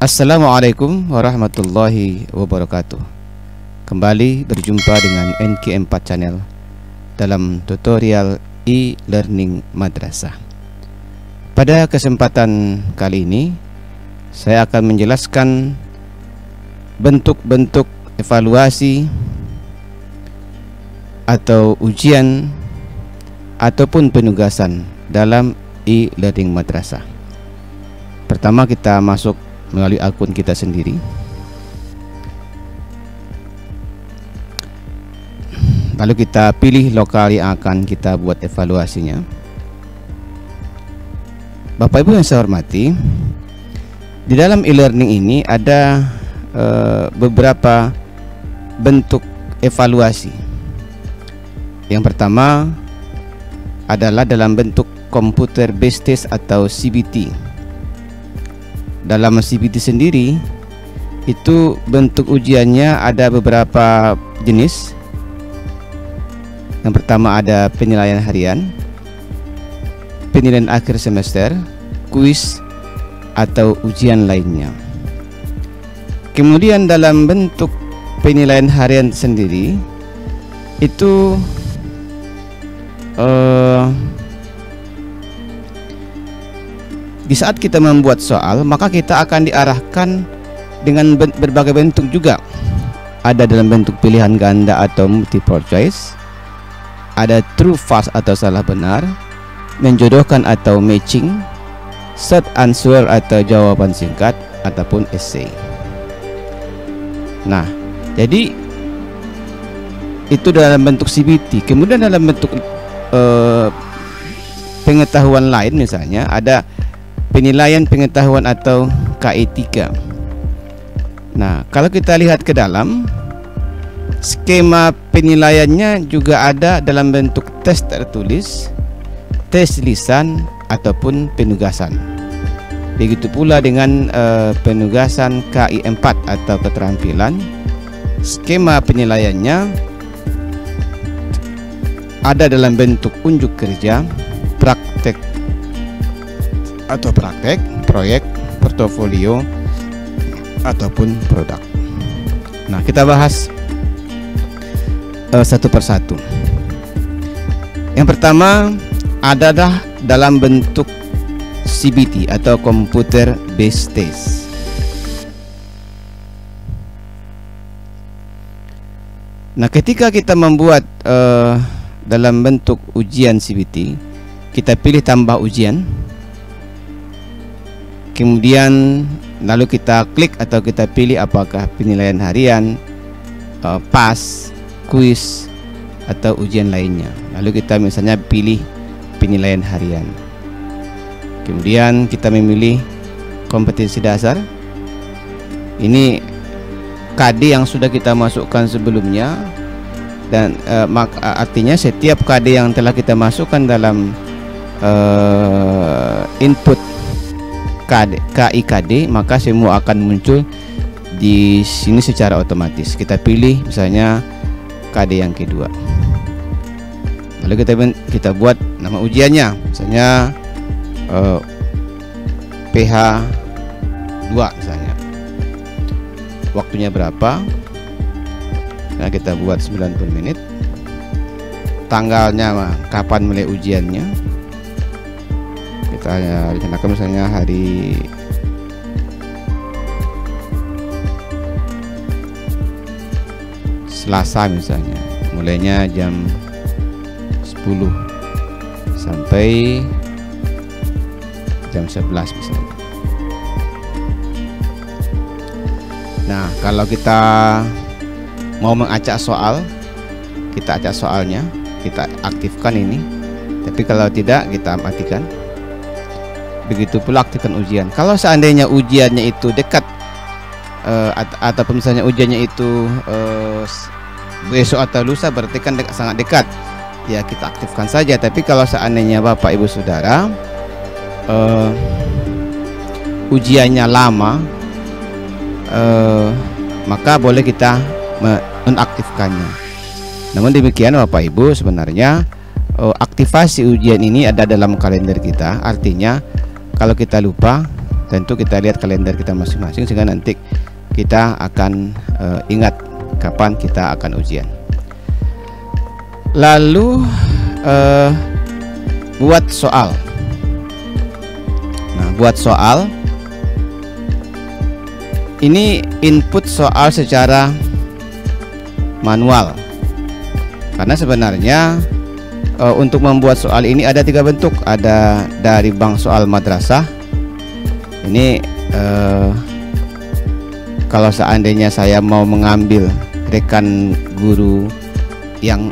Assalamualaikum warahmatullahi wabarakatuh. Kembali berjumpa dengan NK4 Channel dalam tutorial e-learning madrasah. Pada kesempatan kali ini saya akan menjelaskan bentuk-bentuk evaluasi atau ujian ataupun penugasan dalam e-learning madrasah. Pertama, kita masuk melalui akun kita sendiri. Lalu kita pilih lokal yang akan kita buat evaluasinya. Bapak Ibu yang saya hormati, di dalam e-learning ini ada beberapa bentuk evaluasi. Yang pertama adalah dalam bentuk computer based test atau CBT. Dalam CBT sendiri itu bentuk ujiannya ada beberapa jenis. Yang pertama ada penilaian harian, penilaian akhir semester, kuis atau ujian lainnya. Kemudian dalam bentuk penilaian harian sendiri itu di saat kita membuat soal, maka kita akan diarahkan dengan berbagai bentuk juga. Ada dalam bentuk pilihan ganda atau multiple choice, ada true false atau salah benar, menjodohkan atau matching, short answer atau jawaban singkat, ataupun essay. Nah, jadi itu dalam bentuk CBT. Kemudian dalam bentuk pengetahuan lain, misalnya ada penilaian pengetahuan atau KE3. Nah, kalau kita lihat ke dalam skema penilaiannya juga ada dalam bentuk tes tertulis, tes lisan ataupun penugasan. Begitu pula dengan penugasan KI4 atau keterampilan. Skema penilaiannya ada dalam bentuk unjuk kerja, praktek atau praktek, proyek, portofolio ataupun produk. Nah, kita bahas satu persatu. Yang pertama adalah dalam bentuk CBT atau computer based test. Nah, ketika kita membuat dalam bentuk ujian CBT, kita pilih tambah ujian. Kemudian lalu kita klik atau kita pilih apakah penilaian harian, pas, kuis atau ujian lainnya. Lalu kita misalnya pilih penilaian harian. Kemudian kita memilih kompetensi dasar. Ini KD yang sudah kita masukkan sebelumnya, dan artinya setiap KD yang telah kita masukkan dalam input KIKD, maka semua akan muncul di sini secara otomatis. Kita pilih misalnya KD yang kedua. Lalu kita buat nama ujiannya, misalnya PH 2 misalnya. Waktunya berapa? Nah, kita buat 90 menit. Tanggalnya kapan mulai ujiannya? Kita rencanakan misalnya hari Selasa misalnya, mulainya jam 10 sampai jam 11 misalnya. Nah, kalau kita mau mengacak soal, kita acak soalnya, kita aktifkan ini. Tapi kalau tidak, kita matikan. Begitu pula aktifkan ujian. Kalau seandainya ujiannya itu dekat atau misalnya ujiannya itu besok atau lusa, berarti kan sangat dekat, ya kita aktifkan saja. Tapi kalau seandainya Bapak Ibu Saudara ujiannya lama, maka boleh kita menonaktifkannya. Namun demikian Bapak Ibu, sebenarnya aktivasi ujian ini ada dalam kalender kita. Artinya kalau kita lupa, tentu kita lihat kalender kita masing-masing sehingga nanti kita akan ingat kapan kita akan ujian. Lalu buat soal. Nah, buat soal ini input soal secara manual, karena sebenarnya untuk membuat soal ini ada 3 bentuk. Ada dari bank soal madrasah. Ini kalau seandainya saya mau mengambil rekan guru yang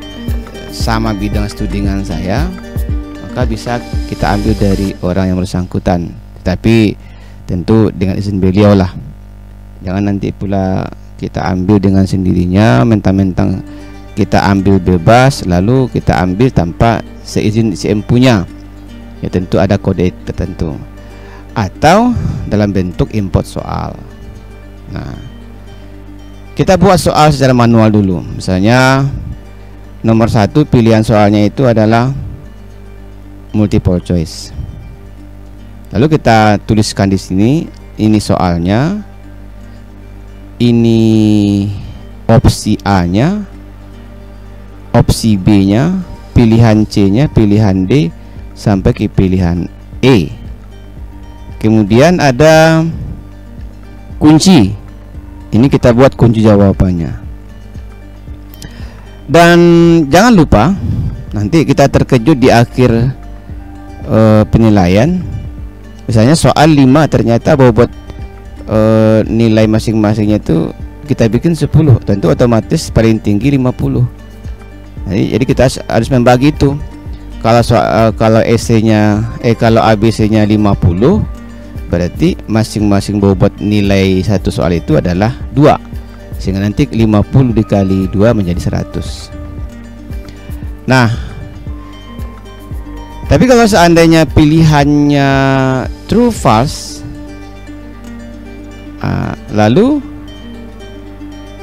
sama bidang studi dengan saya, maka bisa kita ambil dari orang yang bersangkutan, tapi tentu dengan izin beliau lah. Jangan nanti pula kita ambil dengan sendirinya, mentang-mentang kita ambil bebas lalu kita ambil tanpa seizin si empunya. Ya tentu ada kode tertentu, atau dalam bentuk import soal. Nah, kita buat soal secara manual dulu. Misalnya nomor 1 pilihan soalnya itu adalah multiple choice. Lalu kita tuliskan di sini, ini soalnya, ini opsi A-nya, opsi B-nya, pilihan C-nya, pilihan D, sampai ke pilihan E. Kemudian ada kunci. Ini kita buat kunci jawabannya. Dan jangan lupa nanti kita terkejut di akhir penilaian. Misalnya soal 5 ternyata bobot nilai masing-masingnya itu kita bikin 10, tentu otomatis paling tinggi 50. Jadi kita harus membagi itu. Kalau esainya kalau ABC-nya 50, berarti masing-masing bobot nilai satu soal itu adalah 2. Sehingga nanti 50 dikali 2 menjadi 100. Nah, tapi kalau seandainya pilihannya true false, lalu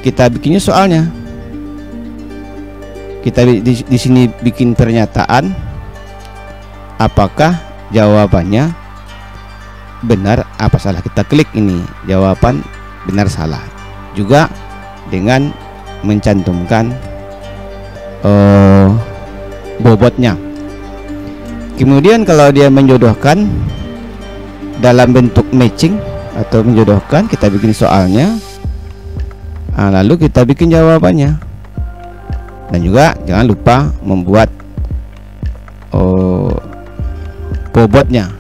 kita bikinnya soalnya. Kita di sini bikin pernyataan apakah jawabannya benar apa salah. Kita klik ini jawaban benar salah, juga dengan mencantumkan bobotnya. Kemudian kalau dia menjodohkan dalam bentuk matching atau menjodohkan, kita bikin soalnya, lalu kita bikin jawabannya. Dan juga jangan lupa membuat bobotnya.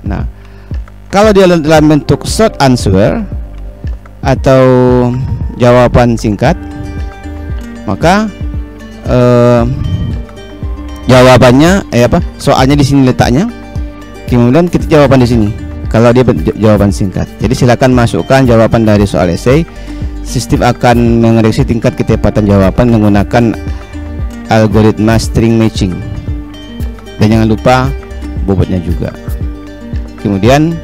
Nah, kalau dia dalam bentuk short answer atau jawaban singkat, maka jawabannya soalnya di sini letaknya, kemudian kita jawaban di sini. Kalau dia jawaban singkat, jadi silakan masukkan jawaban dari soal esai. Sistem akan mengoreksi tingkat ketepatan jawaban menggunakan algoritma string matching. Dan jangan lupa bobotnya juga. Kemudian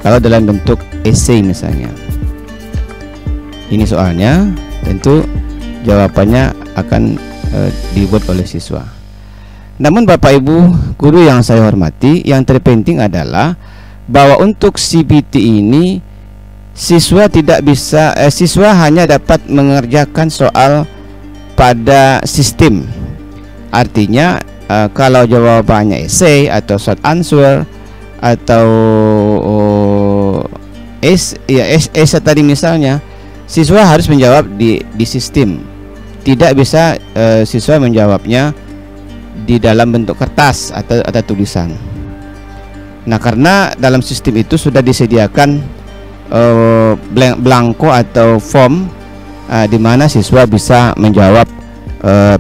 kalau dalam bentuk esai misalnya, ini soalnya, tentu jawabannya akan dibuat oleh siswa. Namun Bapak Ibu guru yang saya hormati, yang terpenting adalah bahwa untuk CBT ini siswa hanya dapat mengerjakan soal pada sistem. Artinya kalau jawabannya esai atau short answer atau esai tadi misalnya, siswa harus menjawab di sistem. Tidak bisa siswa menjawabnya di dalam bentuk kertas atau tulisan. Nah, karena dalam sistem itu sudah disediakan blanko atau form di mana siswa bisa menjawab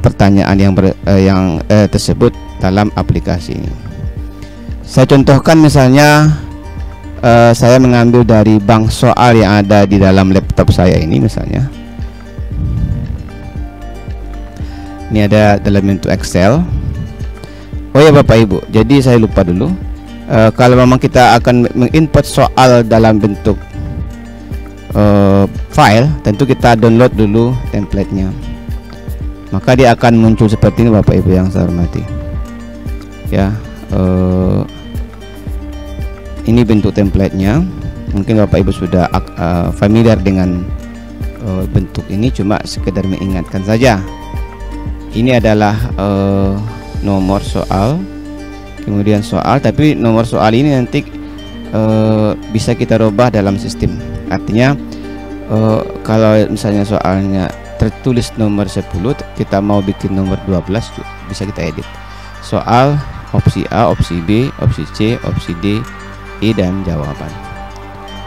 pertanyaan yang tersebut dalam aplikasi ini. Saya contohkan misalnya, saya mengambil dari bank soal yang ada di dalam laptop saya ini misalnya. Ini ada dalam bentuk Excel. Oh ya Bapak Ibu, jadi saya lupa dulu. Kalau memang kita akan menginput soal dalam bentuk file, tentu kita download dulu templatenya. Maka dia akan muncul seperti ini Bapak Ibu yang saya hormati. Ya, ini bentuk templatenya. Mungkin Bapak Ibu sudah familiar dengan bentuk ini, cuma sekedar mengingatkan saja. Ini adalah nomor soal, kemudian soal, tapi nomor soal ini nanti bisa kita rubah dalam sistem. Artinya kalau misalnya soalnya tertulis nomor 10, kita mau bikin nomor 12, bisa kita edit. Soal opsi A, opsi B, opsi C, opsi D, E, dan jawaban.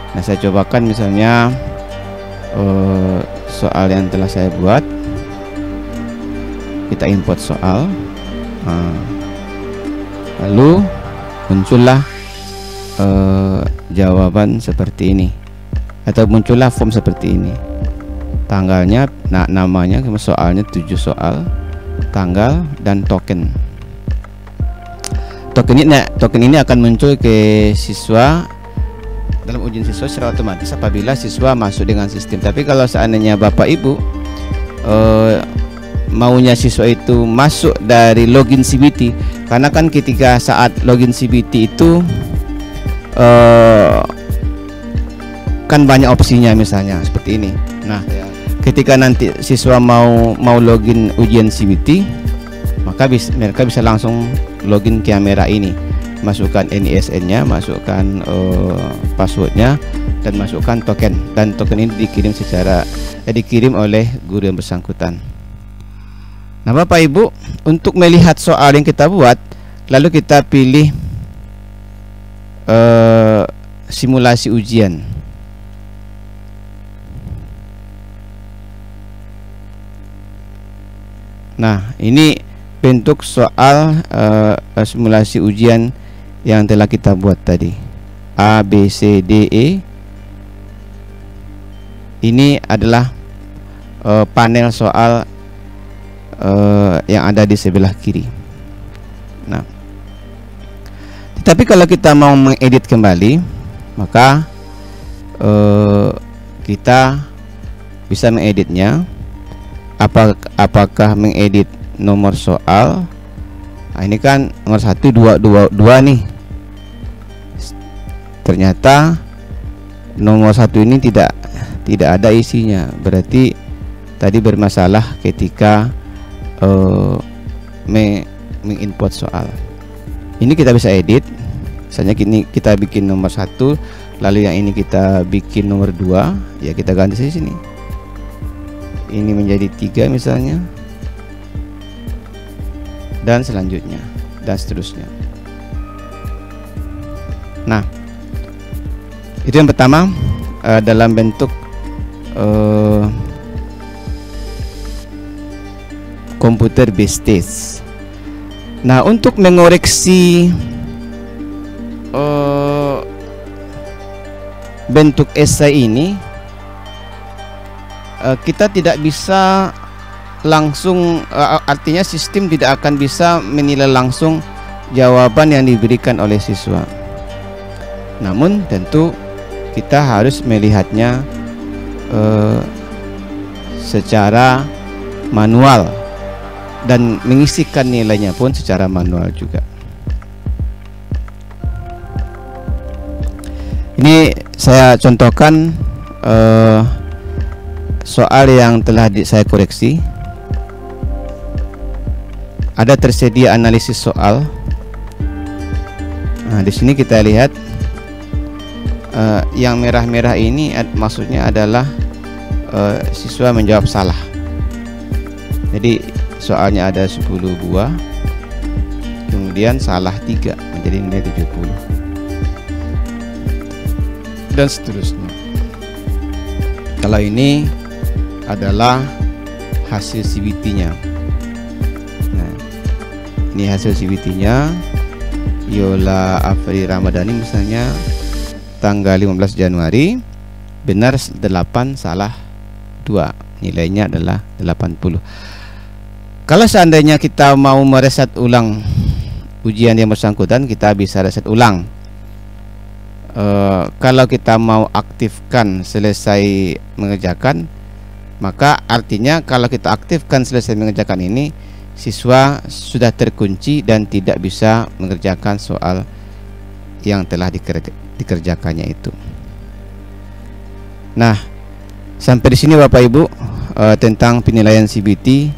Nah, saya cobakan misalnya soal yang telah saya buat. Kita import soal, lalu muncullah jawaban seperti ini, atau muncullah form seperti ini. Tanggalnya, nah namanya, soalnya 7 soal, tanggal, dan token. Token ini akan muncul ke siswa dalam ujian siswa secara otomatis apabila siswa masuk dengan sistem. Tapi kalau seandainya Bapak Ibu maunya siswa itu masuk dari login CBT, karena kan ketika saat login CBT itu kan banyak opsinya, misalnya seperti ini. Nah, ketika nanti siswa mau login ujian CBT, maka mereka bisa langsung login kamera ini, masukkan NISN-nya, masukkan passwordnya, dan masukkan token. Dan token ini dikirim oleh guru yang bersangkutan. Nah, Bapak Ibu, untuk melihat soal yang kita buat, lalu kita pilih simulasi ujian. Nah, ini bentuk soal simulasi ujian yang telah kita buat tadi. A, B, C, D, E. Ini adalah panel soal yang ada di sebelah kiri. Nah, tetapi kalau kita mau mengedit kembali, maka kita bisa mengeditnya. Apakah mengedit nomor soal? Nah, ini kan nomor 1, 2 nih. Ternyata nomor 1 ini tidak ada isinya. Berarti tadi bermasalah ketika menginput soal. Ini kita bisa edit. Misalnya ini kita bikin nomor 1, lalu yang ini kita bikin nomor 2, ya kita ganti di sini. Ini menjadi 3 misalnya, dan selanjutnya, dan seterusnya. Nah, itu yang pertama, dalam bentuk komputer based test. Nah, untuk mengoreksi bentuk esai ini, kita tidak bisa langsung, artinya sistem tidak akan bisa menilai langsung jawaban yang diberikan oleh siswa. Namun tentu kita harus melihatnya secara manual, dan mengisikan nilainya pun secara manual juga. Ini saya contohkan soal yang telah saya koreksi. Ada tersedia analisis soal. Nah, di sini kita lihat yang merah-merah ini maksudnya adalah siswa menjawab salah. Jadi soalnya ada 10 buah, kemudian salah 3, menjadi nilai 70, dan seterusnya. Kalau ini adalah hasil CBT-nya. Nah, ini hasil CBT-nya. Yola Afri Ramadhani misalnya, tanggal 15 Januari, benar 8, salah 2, nilainya adalah 80. Kalau seandainya kita mau mereset ulang ujian yang bersangkutan, kita bisa reset ulang. Kalau kita mau aktifkan selesai mengerjakan, maka artinya kalau kita aktifkan selesai mengerjakan ini, siswa sudah terkunci dan tidak bisa mengerjakan soal yang telah dikerjakannya itu. Nah, sampai di sini Bapak Ibu tentang penilaian CBT,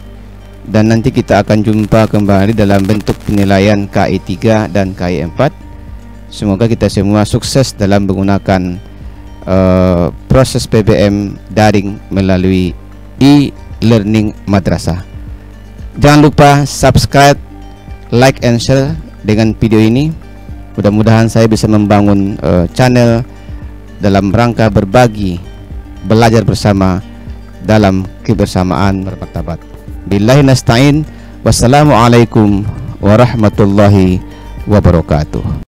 dan nanti kita akan jumpa kembali dalam bentuk penilaian KI 3 dan KI 4. Semoga kita semua sukses dalam menggunakan proses PBM daring melalui e-learning madrasah. Jangan lupa subscribe, like and share dengan video ini. Mudah-mudahan saya bisa membangun channel dalam rangka berbagi, belajar bersama dalam kebersamaan bermartabat. Billahi nasta'in. Wassalamualaikum warahmatullahi wabarakatuh.